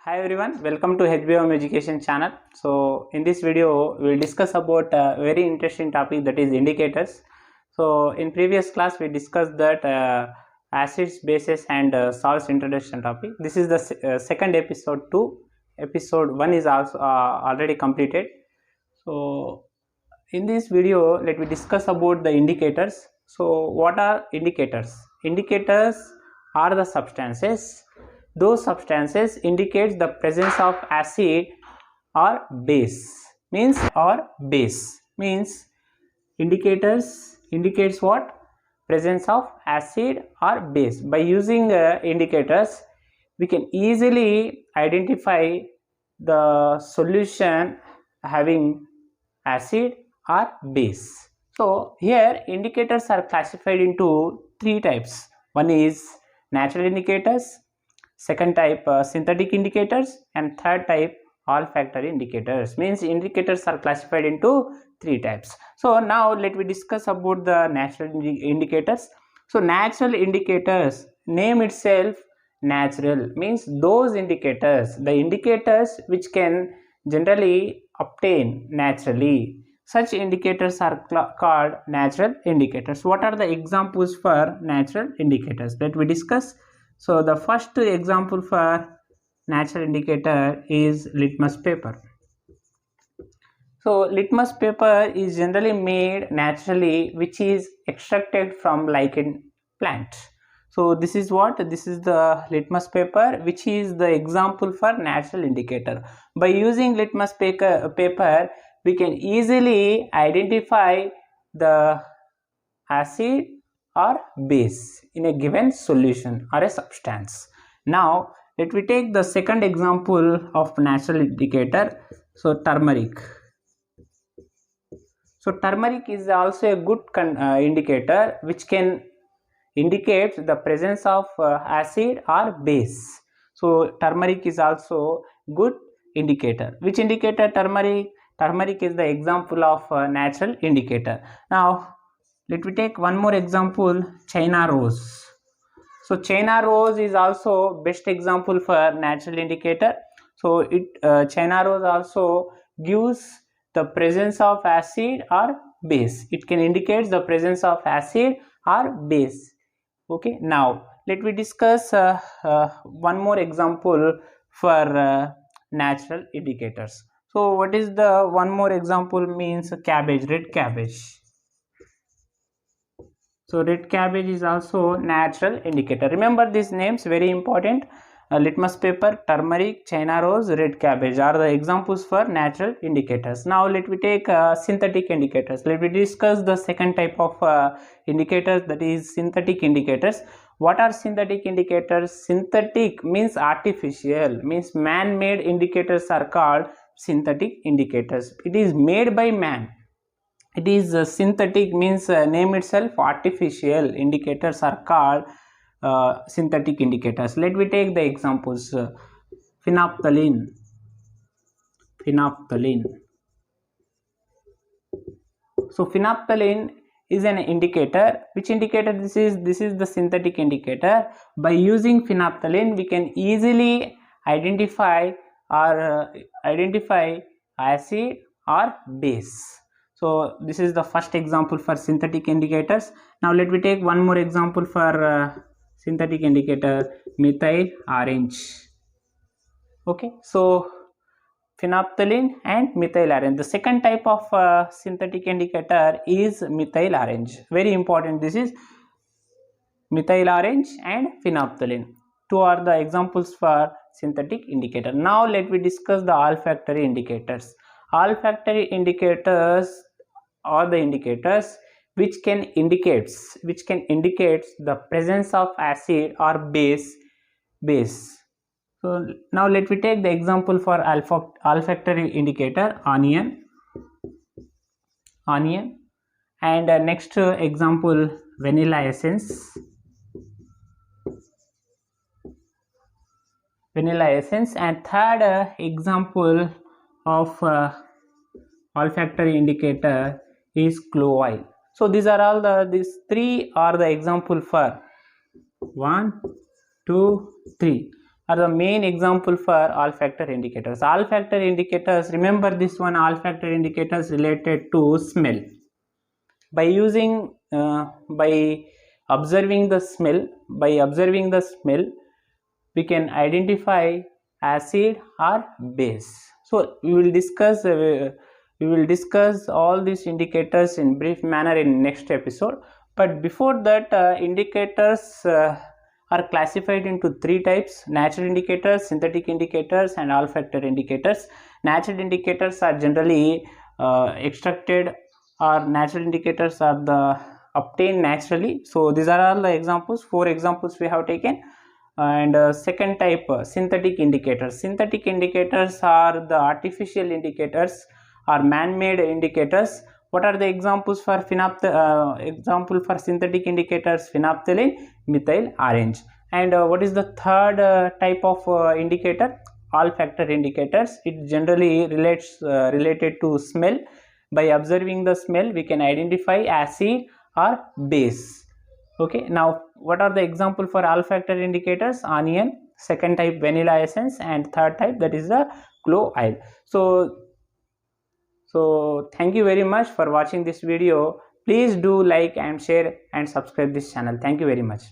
Hi everyone, welcome to HBM Education channel. So in this video we will discuss about a very interesting topic, that is indicators. So in previous class we discussed that acids, bases and salts introduction topic. This is the second episode 2. Episode 1 is also already completed. So in this video let me discuss about the indicators. So what are indicators? Indicators are the substances. Those substances indicates the presence of acid or base. Means indicators indicates what? Presence of acid or base. By using indicators we can easily identify the solution having acid or base. So here indicators are classified into three types. One is natural indicators, second type synthetic indicators, and third type olfactory indicators. Means indicators are classified into three types. So now let me discuss about the natural indicators. So natural indicators, name itself natural, means those indicators, the indicators which can generally obtain naturally. Such indicators are called natural indicators. What are the examples for natural indicators? Let me discuss. So the first example for natural indicator is litmus paper. So litmus paper is generally made naturally, which is extracted from lichen plant. So this is what? This is the litmus paper, which is the example for natural indicator. By using litmus paper, we can easily identify the acid or base in a given solution or a substance. Now let me take the second example of natural indicator. So turmeric. So turmeric is also a good indicator which can indicate the presence of acid or base. So turmeric is also good indicator. Which indicator? Turmeric. Turmeric is the example of natural indicator. Now let me take one more example, China rose. So China rose is also best example for natural indicator. So China rose also gives the presence of acid or base. It can indicate the presence of acid or base. Okay, now let me discuss one more example for natural indicators. So what is the one more example? Means cabbage, red cabbage. So red cabbage is also natural indicator. Remember these names, very important. Litmus paper, turmeric, China rose, red cabbage are the examples for natural indicators. Now let me take synthetic indicators. Let me discuss the second type of indicators, that is synthetic indicators. What are synthetic indicators? Synthetic means artificial, means man-made indicators are called synthetic indicators. It is made by man. It is synthetic means name itself artificial. Indicators are called synthetic indicators. Let me take the examples. Phenolphthalein. So phenolphthalein is an indicator. Which indicator this is? This is the synthetic indicator. By using phenolphthalein we can easily identify acid or base. So this is the first example for synthetic indicators. Now let me take one more example for synthetic indicator, methyl orange. Okay, so phenolphthalein and methyl orange. The second type of synthetic indicator is methyl orange. Very important. This is methyl orange and phenolphthalein. Two are the examples for synthetic indicator. Now let me discuss the olfactory indicators. Olfactory indicators are the indicators which can indicate the presence of acid or base. So now let me take the example for olfactory indicator, onion, and next example, vanilla essence, and third example of olfactory indicator is clove oil. So these are all these three are the example for 1, 2, 3. are the main example for olfactory indicators. Olfactory indicators, remember this one, olfactory indicators related to smell. By using by observing the smell, we can identify acid or base. So we will discuss all these indicators in brief manner in next episode. But before that, indicators are classified into three types: natural indicators, synthetic indicators, and olfactory indicators. Natural indicators are generally extracted, or natural indicators are the obtained naturally. So these are all the examples, 4 examples we have taken. And second type, synthetic indicators. Synthetic indicators are the artificial indicators or man-made indicators. What are the examples for example for synthetic indicators? Phenolphthalein, methyl, orange. And what is the third type of indicator? Olfactory indicators. It generally related to smell. By observing the smell, we can identify acid or base. Okay, now what are the example for olfactory indicators? Onion, second type vanilla essence, and third type, that is the clove oil. So thank you very much for watching this video. Please do like and share and subscribe this channel. Thank you very much.